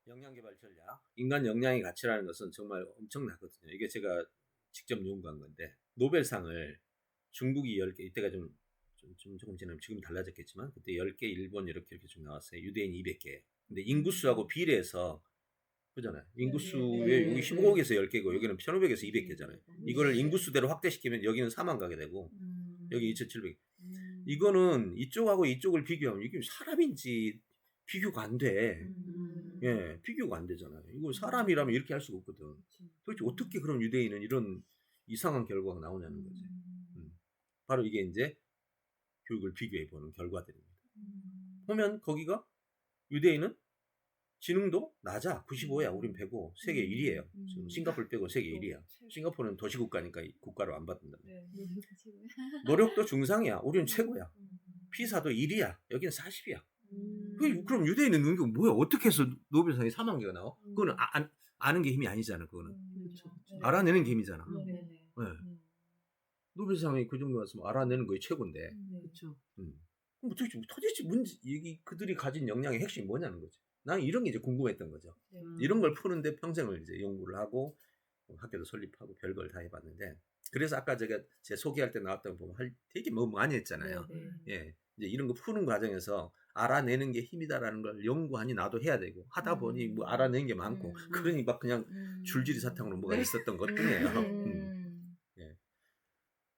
역량개발 전략. 인간 역량의 가치라는 것은 정말 엄청나거든요. 이게 제가 직접 연구한 건데 노벨상을 중국이 10개, 이때가 조금 지나면 지금 달라졌겠지만 그때 10개, 일본 이렇게 쭉 나왔어요. 유대인 200개. 근데 인구수하고 비례해서 그잖아요. 인구수에 여기 15억에서 10개고 여기는 1,500에서 200개잖아요. 이거를 인구수대로 확대시키면 여기는 4만 가게 되고 여기 2,700. 이거는 이쪽하고 이쪽을 비교하면 이게 사람인지 비교가 안 돼. 예, 비교가 안 되잖아요. 이거 사람이라면 이렇게 할 수가 없거든. 도대체 어떻게 그럼 유대인은 이런 이상한 결과가 나오냐는 거지. 바로 이게 이제 교육을 비교해보는 결과들입니다. 보면 거기가 유대인은 지능도 낮아. 95야. 우린 105. 세계 1위에요. 지금 싱가포르 빼고 세계 1위야. 싱가포르는 도시국가니까 국가로 안 받는다. 노력도 중상이야. 우리는 최고야. 피사도 1위야. 여기는 40이야. 그럼 유대인의 능력이 뭐야? 어떻게 해서 노벨상이 4만 개가 나와? 그거는 아는 게 힘이 아니잖아. 그거는 알아내는 게 힘이잖아. 네. 노벨상이 그 정도 왔으면 알아내는 거에 최고인데. 그렇죠. 그럼 도대체 그들이 가진 역량의 핵심이 뭐냐는 거지. 난 이런 게 이제 궁금했던 거죠. 이런 걸 푸는데 평생을 이제 연구를 하고 학교도 설립하고 별걸 다 해봤는데, 그래서 아까 제가 제 소개할 때 나왔던 거 보면 되게 뭐 많이 했잖아요. 예, 이제 이런 거 푸는 과정에서 알아내는 게 힘이다라는 걸 연구하니 나도 해야 되고 하다 보니 뭐 알아내는 게 많고 그러니 막 그냥 줄줄이 사탕으로 뭐가 있었던 것뿐이에요. 예.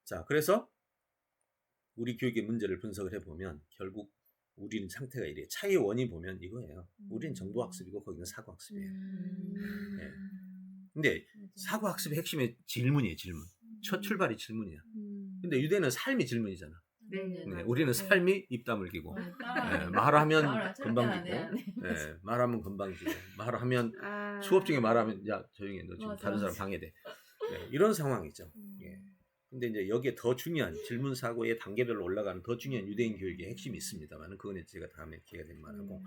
자, 그래서 우리 교육의 문제를 분석을 해보면 결국 우리는 상태가 이래요. 차이의 원인 보면 이거예요. 우리는 정보학습이고 거기는 사고학습이에요. 예. 근데 사고학습의 핵심의 질문이에요. 질문. 첫 출발이 질문이야. 근데 유대는 삶이 질문이잖아. 네, 우리는 삶이 입 다물기고 말하면 건방지고 말하면 건방지고 말하면 수업 중에 말하면 야 조용히 해. 너 지금 다른 사람 방해돼. 네, 이런 상황이죠. 예. 근데 이제 여기에 더 중요한 질문 사고의 단계별로 올라가는 더 중요한 유대인 교육의 핵심이 있습니다만 그건 제가 다음에 기회가 되면 말하고.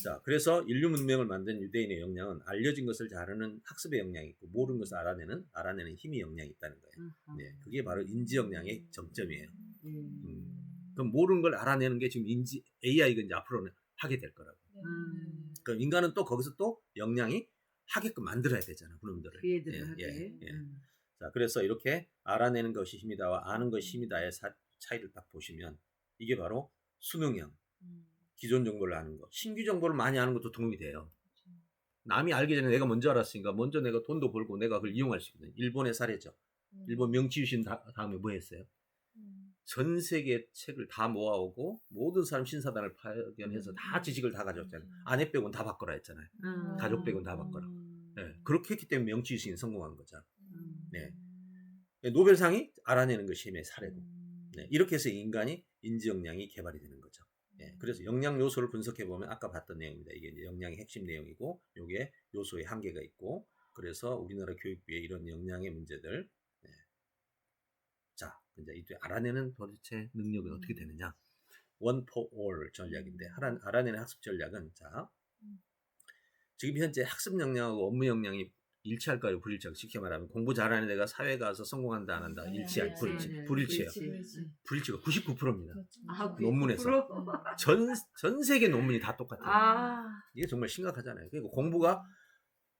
자, 그래서 인류 문명을 만든 유대인의 역량은 알려진 것을 잘하는 학습의 역량이 있고 모르는 것을 알아내는 힘의 역량이 있다는 거예요. 네, 그게 바로 인지 역량의 정점이에요. 그럼 모르는 걸 알아내는 게 지금 AI가 이제 앞으로는 하게 될 거라고. 그럼 인간은 또 거기서 또 역량이 하게끔 만들어야 되잖아, 그놈들을. 자, 그래서 이렇게 알아내는 것이 힘이다와 아는 것이 힘이다의 차이를 딱 보시면 이게 바로 수능형, 기존 정보를 아는 것, 신규 정보를 많이 아는 것도 도움이 돼요. 남이 알기 전에 내가 먼저 알았으니까 먼저 내가 돈도 벌고 내가 그걸 이용할 수 있거든요. 일본의 사례죠. 일본 명치 유신 다음에 뭐 했어요? 전 세계 책을 다 모아오고 모든 사람 신사단을 파견해서 다 지식을 다 가져왔잖아요. 아내 빼고는 다 바꿔라 했잖아요. 가족 빼고는 다 바꿔라. 네, 그렇게 했기 때문에 명치 유신이 성공한 거죠. 네. 노벨상이 알아내는 것이 힘의 사례고. 네, 이렇게 해서 인간이 인지 역량이 개발이 되는 거죠. 네, 그래서 역량 요소를 분석해 보면 아까 봤던 내용입니다. 이게 이제 역량의 핵심 내용이고, 요게 요소의 한계가 있고, 그래서 우리나라 교육부의 이런 역량의 문제들. 네. 자, 이제 이때 알아내는 도대체 능력은 어떻게 되느냐? One for all 전략인데, 알아내는 학습 전략은 자, 지금 현재 학습 역량하고 업무 역량이 일치할까요? 불일치할까요? 쉽게 말하면 공부 잘하는 애가 사회 가서 성공한다 안 한다? 일치할 불일치예요. 불일치가 99%입니다. 논문에서 전 세계 논문이 다 똑같아요. 이게 정말 심각하잖아요. 그리고 공부가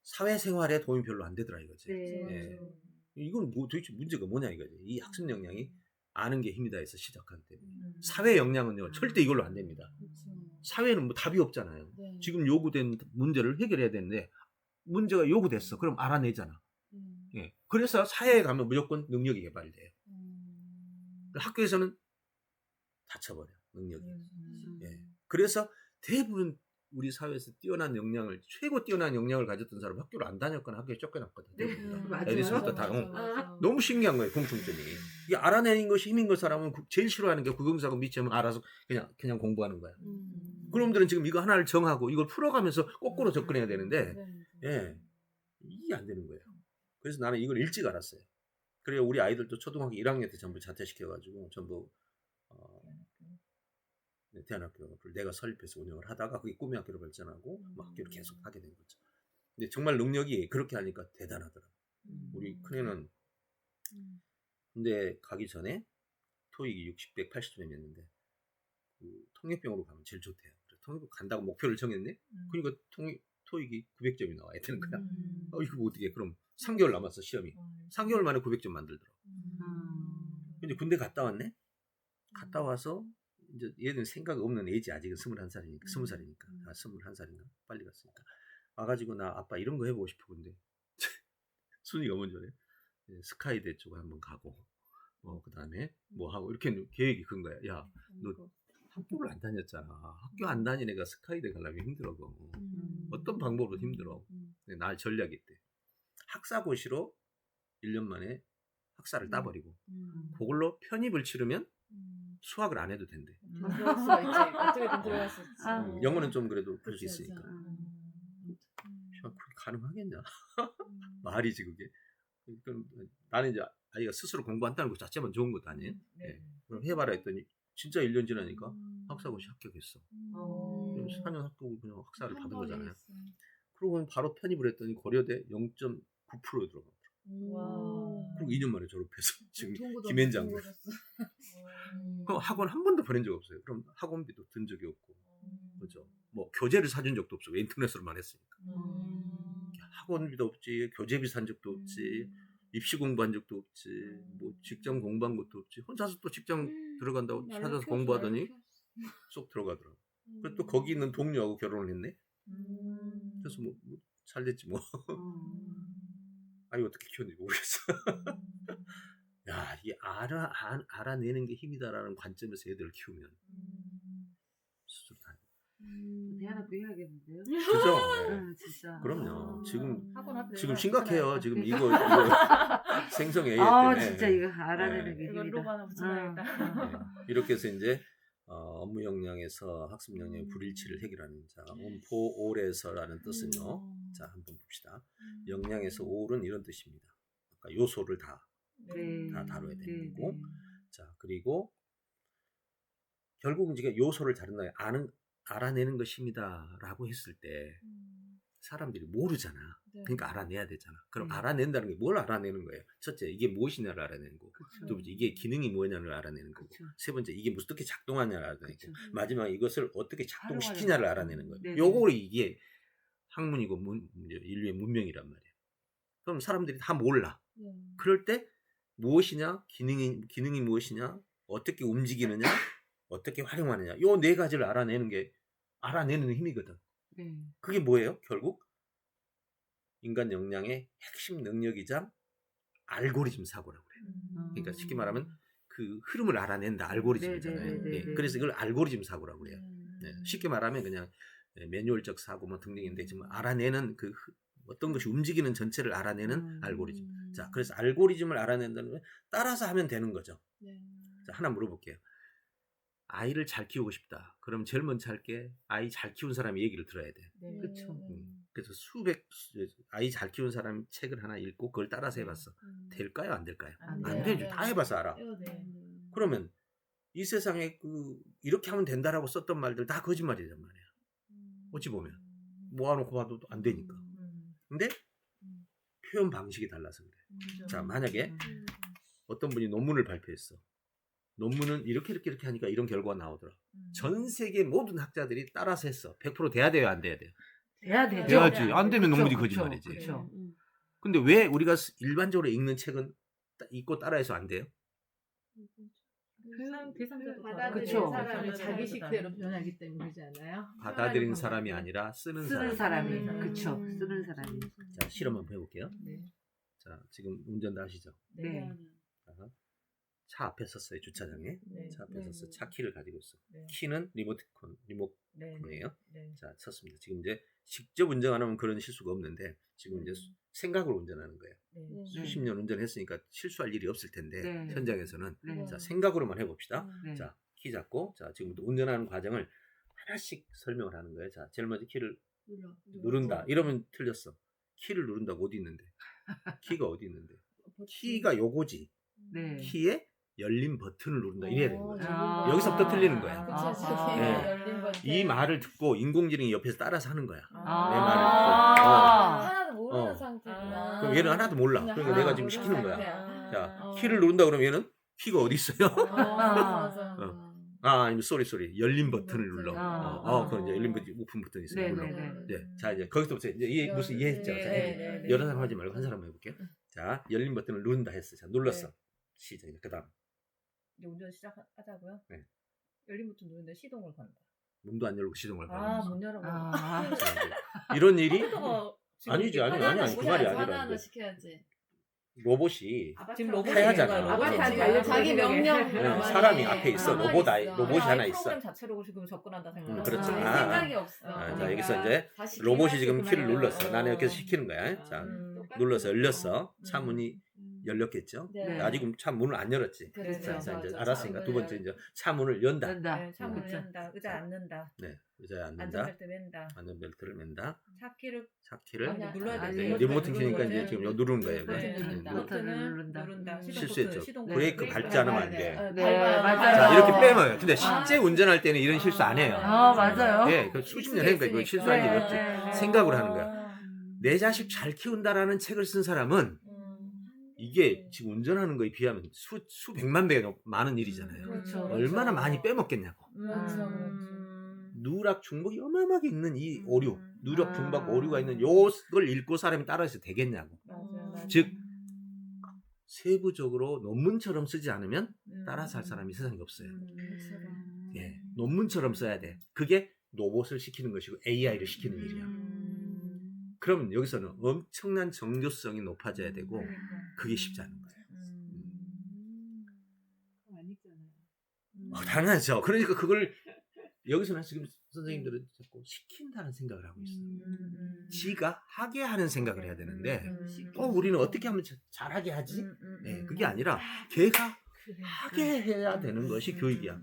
사회생활에 도움이 별로 안 되더라 이거지. 이건 도대체 문제가 뭐냐 이거지. 이 학습 역량이 아는 게 힘이다 해서 시작한 때문에 사회 역량은요 절대 이걸로 안 됩니다. 사회는 뭐 답이 없잖아요. 지금 요구된 문제를 해결해야 되는데 문제가 요구됐어. 그럼 알아내잖아. 예. 그래서 사회에 가면 무조건 능력이 개발이 돼요. 학교에서는 다쳐버려, 능력이. 예. 그래서 대부분 우리 사회에서 최고 뛰어난 역량을 가졌던 사람 학교를 안 다녔거나 학교에 쫓겨났거든. 에디슨부터 다. 너무 신기한 거예요, 공통점이. 이게 알아내는 것이 힘인 것 사람은 제일 싫어하는 게 국영사고 미치면 알아서 그냥 공부하는 거야. 그놈들은 지금 이거 하나를 정하고 이걸 풀어가면서 거꾸로 접근해야 되는데, 예. 이게 안 되는 거예요. 그래서 나는 이걸 일찍 알았어요. 그래야 우리 아이들도 초등학교 1학년 때 전부 자퇴시켜가지고 전부 대안학교를 내가 설립해서 운영을 하다가 그게 꿈의 학교로 발전하고 학교를 계속 하게 된 거죠. 근데 정말 능력이 그렇게 하니까 대단하더라고요. 우리 큰애는 군대 가기 전에 토익이 60, 180점이었는데 통역병으로 가면 제일 좋대요. 통역병 간다고 목표를 정했네. 그러니까 토익이 900점이 나와야 되는 거야. 이거 뭐 어떻게 해? 그럼 3개월 남았어 시험이. 3개월 만에 900점 만들더라고. 근데 군대 갔다 왔네. 갔다 와서 이제 얘는 생각 없는 애지 아직은 21살이니까 20살이니까 21살인가 빨리 갔으니까 와가지고 나 아빠 이런 거 해보고 싶어. 근데 순위가 먼저네. 스카이대 쪽 한번 가고 그 다음에 뭐 하고 이렇게 계획이 큰 거야. 야 너 학교를 안 다녔잖아. 학교 안 다닌 애가 스카이대 가려면 힘들어. 어떤 방법으로 힘들어. 날 전략이 있대. 학사고시로 1년 만에 학사를 따버리고 그걸로 편입을 치르면 수학을 안 해도 된대. 들어갈 수가 있지. 어떻게든 들어갈 수 있지. 영어는 좀 그래도 볼 수 그렇지, 있으니까. 그렇지. 그게 가능하겠냐? 말이지 그게. 그럼 나는 이제 아이가 스스로 공부한다는 것 자체만 좋은 것도 아니에요. 네. 그럼 해봐라 했더니 진짜 1년 지나니까 학사고시 합격했어. 그럼 4년 학교 그냥 학사를 받은 거잖아요. 그러고 바로 편입을 했더니 고려대 0.9%에 들어가. 와. 그리고 2년 만에 졸업해서 지금 통구도 김앤장. 통구도 그럼 학원 한 번도 보낸 적 없어요. 그럼 학원비도 든 적이 없고, 그죠? 뭐 교재를 사준 적도 없어. 인터넷으로만 했으니까. 학원비도 없지, 교재비 산 적도 없지, 입시 공부한 적도 없지, 뭐 직장 공부한 것도 없지. 혼자서 또 직장 들어간다고 찾아서 공부하더니 쏙 들어가더라고. 그래서 또 거기 있는 동료하고 결혼을 했네. 그래서 뭐 잘 됐지 뭐. 아이 어떻게 키웠는지 모르겠어. 야, 이게 알아내는 게 힘이다라는 관점에서 애들을 키우면 스스로 다. 대안학교 해야겠는데요? 그죠? 네. 진짜. 그럼요. 지금 지금 심각해요. 지금 이거 생성 AI 때문에. 진짜 이거 알아내는 게 이거 힘이다. 로봇 하나 붙여놔야겠다. 이렇게 해서 이제 업무 역량에서 학습 역량의 불일치를 해결하는 자, 온포올에서라는 뜻은요. 자, 한번 봅시다. 역량에서 올은 이런 뜻입니다. 그러니까 요소를 다 다뤄야 되는 거고. 자, 그리고 결국은 이제 요소를 다룬다. 알아내는 것입니다라고 했을 때 사람들이 모르잖아. 그러니까 알아내야 되잖아. 그럼 알아낸다는 게 뭘 알아내는 거예요? 첫째, 이게 무엇이냐를 알아내는 거고. 두 번째, 이게 기능이 뭐냐를 알아내는 거고. 세 번째, 이게 어떻게 작동하냐를 알아내는 거고. 마지막에 이것을 어떻게 작동시키냐를 알아내는 거예요. 요거를 이게 학문이고 인류의 문명이란 말이에요. 그럼 사람들이 다 몰라. 그럴 때 무엇이냐, 기능이 무엇이냐, 어떻게 움직이느냐, 어떻게 활용하느냐, 요 네 가지를 알아내는 힘이거든. 그게 뭐예요? 결국 인간 역량의 핵심 능력이자 알고리즘 사고라고 그래요. 그러니까 쉽게 말하면 그 흐름을 알아낸다 알고리즘이잖아요. 그래서 이걸 알고리즘 사고라고 그래요. 쉽게 말하면 그냥 매뉴얼적 사고 뭐 등등인데 지금 알아내는 그 어떤 것이 움직이는 전체를 알아내는 알고리즘. 자, 그래서 알고리즘을 알아낸다는 건 따라서 하면 되는 거죠. 자, 하나 물어볼게요. 아이를 잘 키우고 싶다. 그럼 제일 먼저 할게 아이 잘 키운 사람의 얘기를 들어야 돼. 그렇죠. 그래서 아이 잘 키운 사람 책을 하나 읽고 그걸 따라서 해봤어. 될까요? 안 될까요? 안 되죠. 다 해봐서 알아. 그러면 이 세상에 이렇게 하면 된다라고 썼던 말들 다 거짓말이란 말이야. 어찌 보면 모아놓고 봐도 안 되니까. 근데 표현 방식이 달라서 그래. 자, 만약에 어떤 분이 논문을 발표했어. 논문은 이렇게 하니까 이런 결과가 나오더라. 전 세계 모든 학자들이 따라서 했어. 100% 돼야 돼요? 안 돼야 돼요? 돼야 되죠. 돼야지. 안 되면 논문이 그쵸, 거짓말이지. 그쵸. 근데 왜 우리가 일반적으로 읽는 책은 읽고 따라해서 안 돼요? 대상자도 그쵸. 사람이 자기 식대로 변하기 때문이잖아요. 받아들인 사람이 아니라 쓰는 쓰는 사람. 사람이. 그쵸. 쓰는 사람이. 자, 실험 한번 해볼게요. 네. 자, 지금 운전도 하시죠? 네. 차 앞에 섰어요. 주차장에. 차 앞에 섰어. 차 키를 가지고 있어. 네. 키는 리모컨이에요. 네. 자, 섰습니다. 지금 이제 직접 운전 안 하면 그런 실수가 없는데 지금 이제 생각으로 운전하는 거예요. 수십 년 운전했으니까 실수할 일이 없을 텐데 현장에서는 자, 생각으로만 해봅시다. 자, 키 잡고 자, 지금부터 운전하는 과정을 하나씩 설명을 하는 거예요. 자, 제일 먼저 키를 누른다. 이러면 틀렸어. 키를 누른다고 어디 있는데? 키가 어디 있는데? 키가 요거지. 키에 열린 버튼을 누른다. 이래야 되는 거야. 여기서부터 틀리는 거야. 열린 버튼. 이 말을 듣고 인공지능이 옆에서 따라서 하는 거야. 내 말을 하나도 모르는 상태구나. 그럼 얘는 하나도 몰라. 그러니까 내가 지금 시키는 거야. 자, 키를 누른다 그러면 얘는 키가 어디 있어요? 아니면 쏘리 열린 버튼을 눌러. 아. 그건 이제 열린 버튼 오픈 버튼이 있어요. 눌러. 네네네. 네, 자 이제 거기서부터 이제 이해 무슨 이해했죠? 자, 여러 사람 하지 말고 한 사람만 해볼게요. 자, 열린 버튼을 누른다 했어. 자, 눌렀어. 네. 시작. 그다음 이제 운전 시작하자고요. 네. 열린 버튼 누르는데 시동을 건다. 문도 안 열고 시동을 아, 걸면서. 문 열어봐. 아. 자, 이제 이런 일이 아니지, 아니, 그 말이 아니라 하나하나 이제. 시켜야지. 로봇이 지금 로봇이 해야잖아. 뭔가요? 로봇이 아바타 지금 자기 명령. 네, 사람이 앞에 있어. 로봇이 하나 있어. 프로그램 자체로 지금 접근한다 생각. 그렇죠. 생각이 없어. 자, 여기서 이제 다시 로봇이 기회할 지금 수 키를 있구나. 눌렀어. 나는 이렇게 시키는 거야. 자, 눌러서 열렸어. 차 문이 열렸겠죠. 네. 아직 차 문을 안 열었지. 그렇죠. 그래서 이제 맞아. 알았으니까 차 두 번째 문을 이제 차 문을 연다. 된다. 네, 창문을 그쵸. 연다. 의자 앉는다. 네, 의자에 앉는다. 안전벨트 맨다. 안전벨트를 맨다. 차키를 차 키를 아니야. 눌러야 아니, 돼. 네, 리모컨 키니까 이제 지금 이거 누르는 거예요. 이거. 버튼 누른다. 버튼을 누른다. 누른다. 시동 실수했죠. 버튼, 시동 브레이크 버튼. 밟지 않으면 안 돼. 네, 맞아요. 자, 이렇게 아. 빼먹어요. 근데 실제 운전할 때는 이런 실수 안 해요. 아, 맞아요. 예, 그 수십 년 하니까 이거 실수할 일이 없지. 네. 생각을 하는 거야. 내 자식 잘 키운다라는 책을 쓴 사람은 이게 지금 운전하는 거에 비하면 수백만 배 많은 일이잖아요. 그렇죠. 얼마나 많이 빼먹겠냐고. 그렇죠. 누락 중복이 어마어마하게 있는 이 오류, 누락 아. 중복 오류가 있는 요걸 읽고 사람이 따라해서 되겠냐고. 맞아요. 즉 세부적으로 논문처럼 쓰지 않으면 따라서 할 사람이 세상에 없어요. 예, 논문처럼 써야 돼. 그게 로봇을 시키는 것이고 AI를 시키는 일이야. 그럼 여기서는 엄청난 정교성이 높아져야 되고 그게 쉽지 않은 거예요. 당연하죠. 그러니까 그걸 여기서는 지금 선생님들은 자꾸 시킨다는 생각을 하고 있어요. 지가 하게 하는 생각을 해야 되는데 우리는 어떻게 하면 잘하게 하지? 네, 그게 아니라 걔가 하게 해야 되는 것이 교육이야.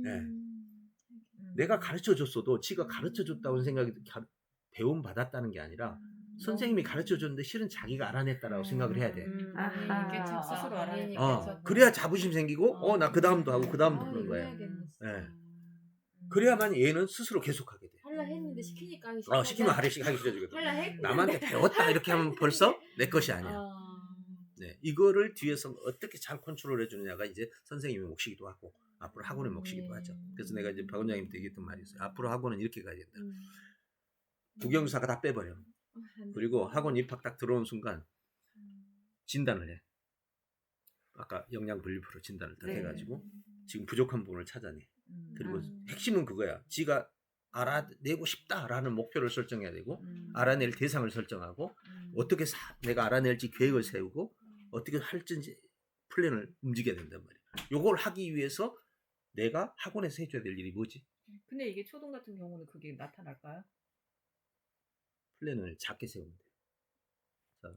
네. 내가 가르쳐줬어도 지가 가르쳐줬다고 생각이 배움 받았다는 게 아니라 선생님이 가르쳐줬는데 실은 자기가 알아냈다라고 생각을 해야 돼. 아하. 이게 참 스스로 알아내니까. 그래야 자부심 생기고 나 그 다음도 하고 그 다음도 그런 거예요. 네. 그래야만 얘는 스스로 계속하게 돼. 할라 했는데 시키니까 하기 시키면 하기 싫어지거든. 할라 했. 남한테 배웠다 이렇게 하면 벌써 내 것이 아니야. 네, 이거를 뒤에서 어떻게 잘 컨트롤 해주느냐가 이제 선생님의 몫이기도 하고 앞으로 학원의 몫이기도 하죠. 그래서 내가 이제 박 원장님한테 얘기했던 말이 있어요. 앞으로 학원은 이렇게 가야 된다. 국영수사가 다 빼버려. 그리고 학원 입학 딱 들어온 순간 진단을 해. 아까 영양 분리표로 진단을 딱 네. 해가지고 지금 부족한 부분을 찾아내. 그리고 핵심은 그거야. 지가 알아내고 싶다라는 목표를 설정해야 되고 알아낼 대상을 설정하고 어떻게 내가 알아낼지 계획을 세우고 어떻게 할지 플랜을 움직여야 된단 말이야. 요걸 하기 위해서 내가 학원에서 해줘야 될 일이 뭐지? 근데 이게 초등 같은 경우는 그게 나타날까요? 플랜을 작게 세우면 돼. 자,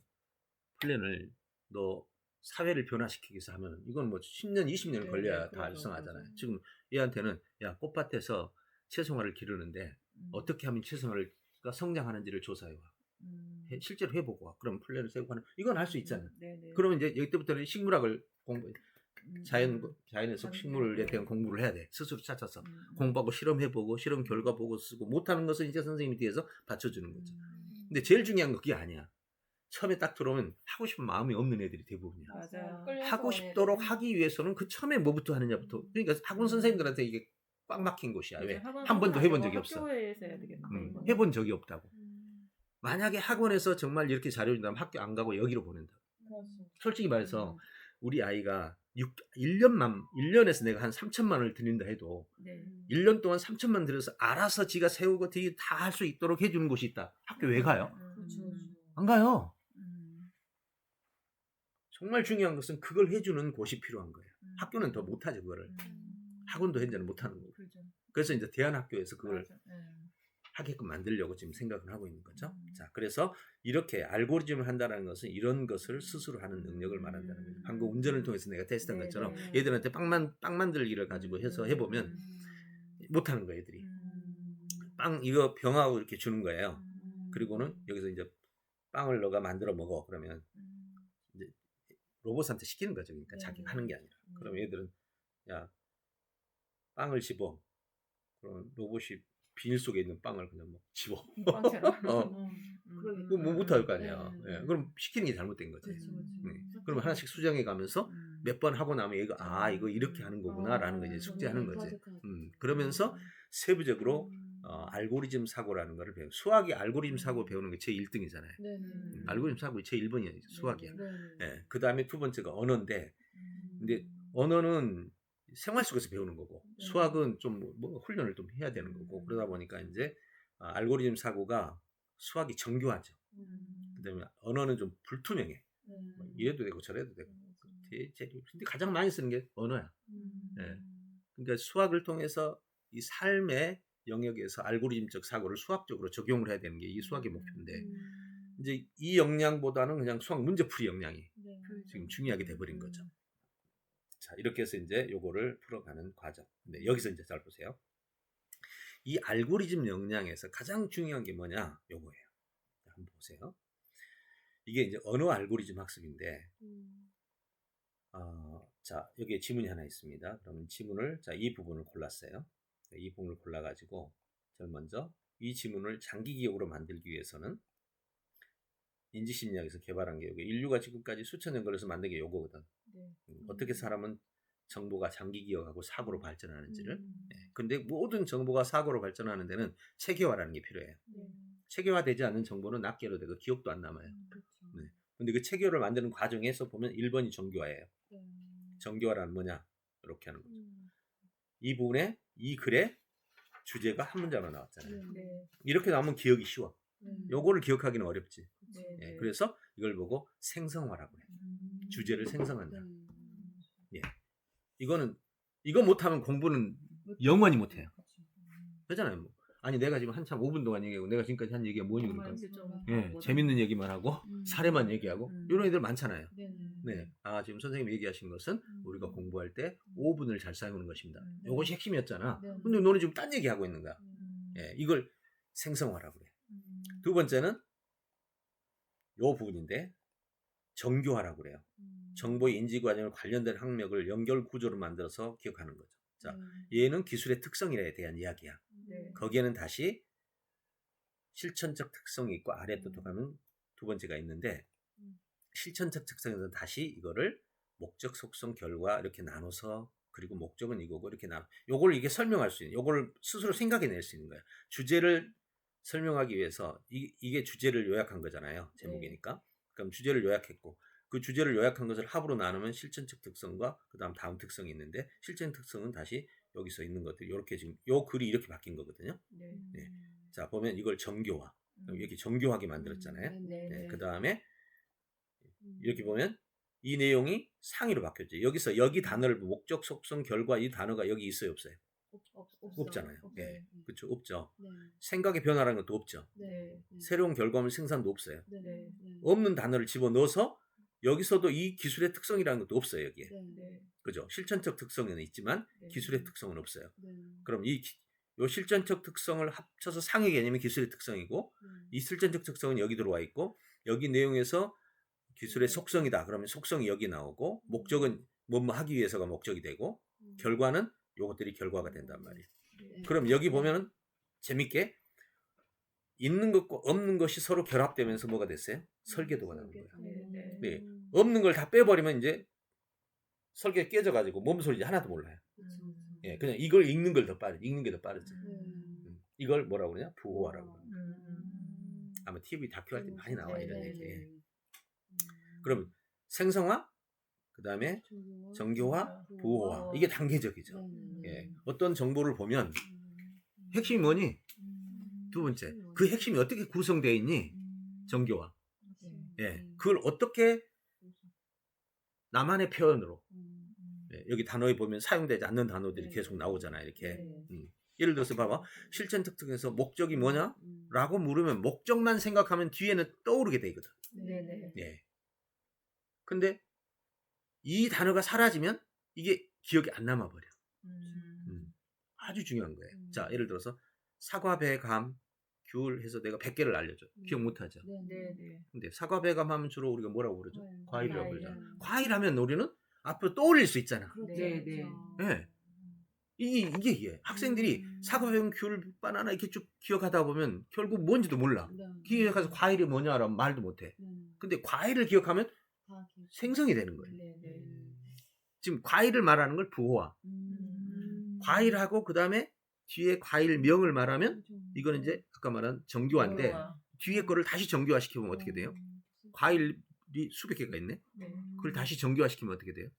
플랜을 너 사회를 변화시키기 위해서 하면 이건 뭐 10년, 20년 네, 걸려야 네, 다 그렇죠, 달성하잖아요. 그렇죠. 지금 얘한테는 야 꽃밭에서 채송화를 기르는데 어떻게 하면 채송화가 성장하는지를 조사해와. 실제로 해보고 와. 그럼 플랜을 세우고 하는 이건 할 수 있잖아. 네네. 그러면 이제 여기부터는 식물학을 자연에서 식물에 대한 공부를 해야 돼. 스스로 찾아서 공부하고 실험해보고 실험 결과 보고 쓰고 못하는 것은 이제 선생님이 뒤에서 받쳐주는 거죠. 근데 제일 중요한 건 그게 아니야. 처음에 딱 들어오면 하고 싶은 마음이 없는 애들이 대부분이야. 맞아요. 하고 싶도록 하기 위해서는 그 처음에 뭐부터 하느냐부터. 그러니까 학원 선생님들한테 이게 꽉 막힌 곳이야. 왜? 한 번도 해본 적이 없어. 학교에서 해야 되겠네. 해본 적이 없다고. 만약에 학원에서 정말 이렇게 잘해준다면 학교 안 가고 여기로 보낸다. 솔직히 말해서 우리 아이가 1년에서 내가 한 3천만 원을 드린다 해도 네. 1년 동안 3천만 들여서 알아서 지가 세우고 뒤에 다 할 수 있도록 해주는 곳이 있다. 학교 왜 가요? 안 가요. 정말 중요한 것은 그걸 해주는 곳이 필요한 거예요. 학교는 더 못하죠, 그거를. 학원도 현재는 못하는 거고. 그렇죠. 그래서 이제 대안학교에서 그걸 맞아. 네. 하게끔 만들려고 지금 생각을 하고 있는 거죠. 자, 그래서 이렇게 알고리즘을 한다는 것은 이런 것을 스스로 하는 능력을 말한다는 거죠. 방금 운전을 통해서 내가 테스트한 것처럼 얘들한테 빵 만들기를 가지고 해서 해보면 못하는 거예요, 애들이. 빵 이거 병하고 이렇게 주는 거예요. 그리고는 여기서 이제 빵을 너가 만들어 먹어. 그러면 이제 로봇한테 시키는 거죠. 그러니까 자기가 하는 게 아니라. 그럼 얘들은 야 빵을 집어. 그럼 로봇이 비닐 속에 있는 빵을 그냥 막 집어. 빵처럼. 그럼 뭐 못할 거 아니야. 예, 그럼 시키는 게 잘못된 거지. 그럼 하나씩 수정해 가면서 몇 번 하고 나면 이거 이렇게 하는 거구나라는 거 이제 숙제하는 거지. 그러면서 세부적으로 알고리즘 사고라는 거를 배워. 수학이 알고리즘 사고 배우는 게 제 1등이잖아요. 알고리즘 사고 제 1번이야. 수학이야. 예. 그 다음에 두 번째가 언어인데, 근데 언어는 생활 속에서 배우는 거고, 수학은 좀 뭐 훈련을 좀 해야 되는 거고, 그러다 보니까 이제 알고리즘 사고가 수학이 정교하죠. 그다음에 언어는 좀 불투명해. 이래도 되고 저래도 되고. 근데 가장 많이 쓰는 게 언어야. 예. 그러니까 수학을 통해서 이 삶의 영역에서 알고리즘적 사고를 수학적으로 적용을 해야 되는 게 이 수학의 목표인데, 이제 이 역량보다는 그냥 수학 문제풀이 역량이 지금 중요하게 돼버린 거죠. 자, 이렇게 해서 이제 요거를 풀어가는 과정. 근데 여기서 이제 잘 보세요. 이 알고리즘 역량에서 가장 중요한 게 뭐냐? 요거예요. 한번 보세요. 이게 이제 언어 알고리즘 학습인데, 자, 여기에 지문이 하나 있습니다. 그러면 지문을, 자, 이 부분을 골랐어요. 이 부분을 골라가지고, 저는 먼저 이 지문을 장기 기억으로 만들기 위해서는 인지심리학에서 개발한 게 여기 인류가 지금까지 수천 년 걸려서 만든 게 요거거든. 어떻게 사람은 정보가 장기 기억하고 사고로 발전하는지를. 근데 모든 정보가 사고로 발전하는 데는 체계화라는 게 필요해요. 체계화되지 않는 정보는 낱개로 되고 기억도 안 남아요. 근데 그 체계화를 만드는 과정에서 보면 1번이 정교화예요. 정교화란 뭐냐? 이렇게 하는 거죠. 이 부분에 이 글에 주제가 한 문장으로 나왔잖아요. 이렇게 나오면 기억이 쉬워. 요거를 기억하기는 어렵지. 예, 그래서 이걸 보고 생성화라고 해요. 주제를 생성한다. 예. 이거 못하면 공부는 영원히 못해요. 그렇잖아요. 뭐. 아니 내가 지금 한참 5분 동안 얘기하고 내가 지금까지 한 얘기가 뭐니 그러니까. 예, 재밌는 얘기만 하고 사례만 얘기하고 이런 애들 많잖아요. 네, 지금 선생님이 얘기하신 것은 우리가 공부할 때 5분을 잘 사용하는 것입니다. 이것이 핵심이었잖아. 근데 너는 지금 딴 얘기하고 있는 거야. 예, 이걸 생성화라고 그래. 두 번째는 요 부분인데 정교화라고 그래요. 정보의 인지 과정을 관련된 학력을 연결 구조로 만들어서 기억하는 거죠. 자, 얘는 기술의 특성에 대한 이야기야. 거기에는 다시 실천적 특성이 있고 아래 또 가면 두 번째가 있는데 실천적 특성에서 다시 이거를 목적, 속성, 결과 이렇게 나눠서 그리고 목적은 이거고 이렇게 요걸 이게 설명할 수 있는 요걸 스스로 생각해낼 수 있는 거야. 주제를 설명하기 위해서 이게 주제를 요약한 거잖아요. 제목이니까. 그럼 주제를 요약했고 그 주제를 요약한 것을 합으로 나누면 실천적 특성과 다음 특성이 있는데 실천 특성은 다시 여기서 있는 것들 이렇게 지금 요 글이 이렇게 바뀐 거거든요. 네. 자, 보면 이걸 정교화. 여기 정교하게 만들었잖아요. 네. 그 다음에 이렇게 보면 이 내용이 상위로 바뀌었죠. 여기서 여기 단어를 목적, 속성, 결과 이 단어가 여기 있어요, 없어요? 없잖아요. 네. 그렇죠, 없죠. 생각의 변화라는 것도 없죠. 새로운 결과물 생산도 없어요. 없는 단어를 집어넣어서 여기서도 이 기술의 특성이라는 것도 없어요, 여기에. 그죠? 실천적 특성은 있지만 기술의 특성은 없어요. 그럼 요 실천적 특성을 합쳐서 상위 개념이 기술의 특성이고 이 실천적 특성은 여기 들어와 있고 여기 내용에서 기술의 속성이다. 그러면 속성이 여기 나오고 목적은 뭐뭐 하기 위해서가 목적이 되고 결과는 요것들이 결과가 된단 말이에요. 그럼 여기 보면은 재밌게 있는 것과 없는 것이 서로 결합되면서 뭐가 됐어요? 설계도가 나온 거예요. 네. 없는 걸 다 빼버리면 이제 설계가 깨져가지고 뭔 소리인지 하나도 몰라요. 예, 그냥 이걸 읽는 게 더 빠르죠. 이걸 뭐라고 그러냐? 부호화라고 그러냐. 아마 TV 다큐 할 때 많이 나와 이런 얘기. 그럼 생성화, 그 다음에 정교화, 부호화 이게 단계적이죠. 예, 어떤 정보를 보면 핵심이 뭐니? 두 번째, 그 핵심이 어떻게 구성되어 있니? 정교화. 예, 그걸 어떻게 나만의 표현으로 예, 여기 단어에 보면 사용되지 않는 단어들이 계속 나오잖아요. 이렇게 예를 들어서 봐봐. 실천 특징에서 목적이 뭐냐? 라고 물으면 목적만 생각하면 뒤에는 떠오르게 되거든. 예. 근데 이 단어가 사라지면 이게 기억이 안 남아버려. 아주 중요한 거예요. 자, 예를 들어서 사과, 배, 감, 귤 해서 내가 100개를 알려줘. 기억 못하죠. 근데 사과, 배, 감 하면 주로 우리가 뭐라고 그러죠? 과일이라고 그러잖아. 과일 하면 우리는 앞으로 떠올릴 수 있잖아. 네. 이게 학생들이 사과, 배, 귤, 바나나 이렇게 쭉 기억하다 보면 결국 뭔지도 몰라. 기억해서 과일이 뭐냐라면 말도 못해. 근데 과일을 기억하면 생성이 되는 거예요. 지금 과일을 말하는 걸 부호화. 과일하고 그 다음에 뒤에 과일명을 말하면 이거는 이제 아까 말한 정교화인데 뒤에 거를 다시 정교화시키면 어떻게 돼요? 과일이 수백 개가 있네. 네. 그걸 다시 정교화시키면 어떻게 돼요?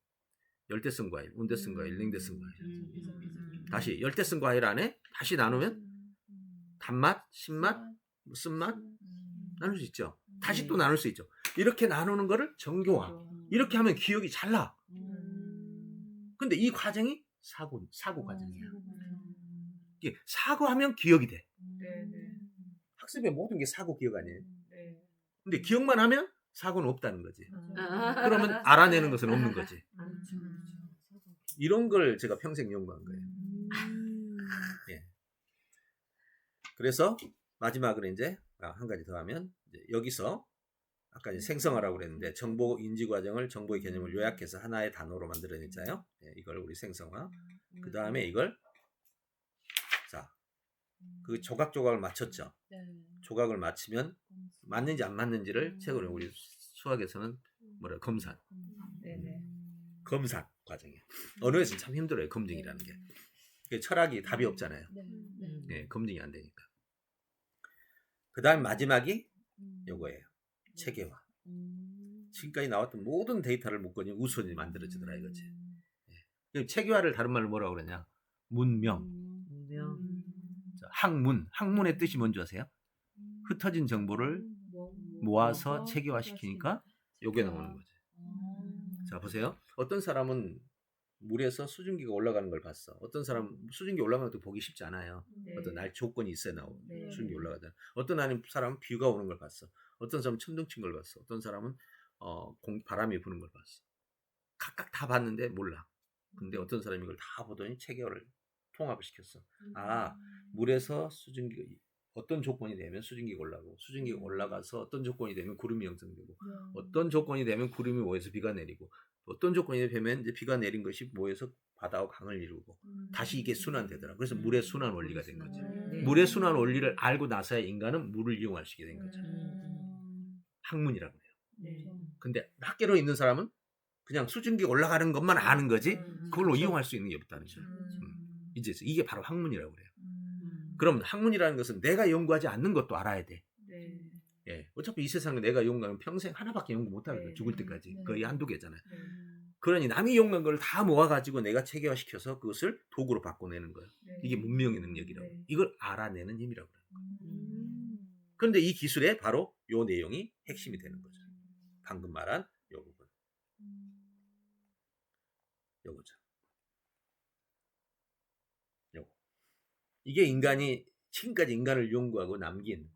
열대성 과일, 온대성 과일, 냉대성 과일. 다시 열대성 과일 안에 다시 나누면 단맛, 신맛, 쓴맛 나눌 수 있죠. 다시 또 나눌 수 있죠. 이렇게 나누는 거를 정교화. 이렇게 하면 기억이 잘 나. 근데 이 과정이 사고 과정이야. 이게 사고하면 기억이 돼. 네, 네. 학습의 모든 게 사고 기억 아니에요. 네. 근데 기억만 하면 사고는 없다는 거지. 아. 그러면 알아내는 것은 없는 거지. 음. 이런 걸 제가 평생 연구한 거예요. 예. 그래서 마지막으로 이제 한 가지 더 하면 이제 여기서 아까 이제 생성하라고 그랬는데 정보 인지 과정을 정보의 개념을 요약해서 하나의 단어로 만들어냈잖아요. 예, 이걸 우리 생성화. 그 다음에 이걸 자, 그 조각조각을 맞췄죠. 조각을 맞추면 맞는지 안 맞는지를 최근에 우리 수학에서는 뭐라 검산. 네네. 검산 과정이에요. 언어에서는 참 힘들어요. 검증이라는 게. 그 철학이 답이 없잖아요. 예, 검증이 안 되니까. 그 다음 마지막이 요거예요. 체계화. 지금까지 나왔던 모든 데이터를 묶으니 우선이 만들어지더라 이거지. 예. 체계화를 다른 말로 뭐라고 그러냐? 문명. 자, 학문. 학문의 뜻이 뭔지 아세요? 흩어진 정보를 모아서 체계화시키니까 요게 나오는 거죠. 자, 보세요. 어떤 사람은 물에서 수증기가 올라가는 걸 봤어. 어떤 사람 수증기 올라가는 것도 보기 쉽지 않아요. 네. 어떤 날 조건이 있어야 나오고 네. 수증기 올라가잖아. 어떤 사람은 비가 오는 걸 봤어. 어떤 사람은 천둥 친 걸 봤어. 어떤 사람은 바람이 부는 걸 봤어. 각각 다 봤는데 몰라. 근데 어떤 사람이 이걸 다 보더니 체계화를 통합을 시켰어. 아, 물에서 수증기가 어떤 조건이 되면 수증기가 올라가고 수증기가 올라가서 어떤 조건이 되면 구름이 형성되고 어떤 조건이 되면 구름이 모여서 비가 내리고 어떤 조건이 되면 이제 비가 내린 것이 모여서 바다와 강을 이루고 다시 이게 순환되더라. 그래서 물의 순환 원리가 된 거죠. 네. 물의 순환 원리를 알고 나서야 인간은 물을 이용할 수 있게 된 거죠. 학문이라고 해요. 네. 근데 학계로 있는 사람은 그냥 수증기 올라가는 것만 아는 거지 그걸로 이용할 수 있는 게 없다는 거죠. 이제 이게 바로 학문이라고 그래요. 그럼 학문이라는 것은 내가 연구하지 않는 것도 알아야 돼. 네. 예. 어차피 이 세상에 내가 연구하면 평생 하나밖에 연구 못 하거든. 네. 죽을 때까지. 네. 거의 한두 개잖아요. 네. 그러니 남이 연구한 걸 다 모아가지고 내가 체계화시켜서 그것을 도구로 바꿔내는 거예요. 네. 이게 문명의 능력이라고. 네. 이걸 알아내는 힘이라고 그래요. 그런데 이 기술에 바로 요 내용이 핵심이 되는 거죠. 방금 말한 요 부분. 요거죠. 요거. 이게 인간이 지금까지 인간을 연구하고 남긴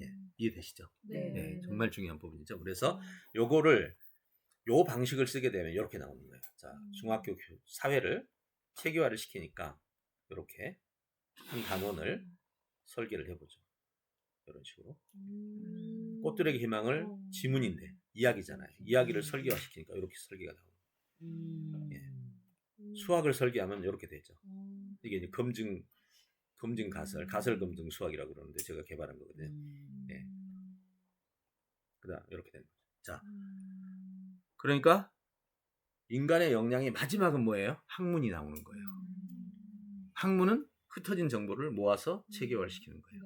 예, 이해되시죠? 네, 정말 중요한 부분이죠. 그래서 요거를 요 방식을 쓰게 되면 이렇게 나오는 거예요. 자, 중학교 사회를 체계화를 시키니까 이렇게 한 단원을 설계를 해보죠. 이런 식으로. 꽃들에게 희망을 지문인데 이야기잖아요. 이야기를 설계화시키니까 이렇게 설계가 나오고. 예. 수학을 설계하면 이렇게 되죠. 이게 이제 검증 가설 검증 수학이라고 그러는데 제가 개발한 거거든요. 예. 그다음 이렇게 되는 거죠. 자, 그러니까 인간의 역량의 마지막은 뭐예요? 학문이 나오는 거예요. 학문은 흩어진 정보를 모아서 체계화를 시키는 거예요.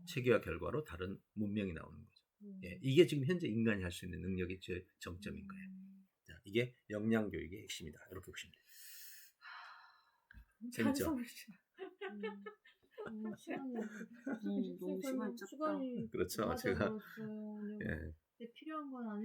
체계화 결과로 다른 문명이 나오는 거죠. 예, 이게 지금 현재 인간이 할 수 있는 능력의 정점인 거예요. 자, 이게 역량 교육의 핵심이다. 이렇게 보시면 돼요. 재밌죠? 시간이 그렇죠. 제가 예. 필요한 건 아니.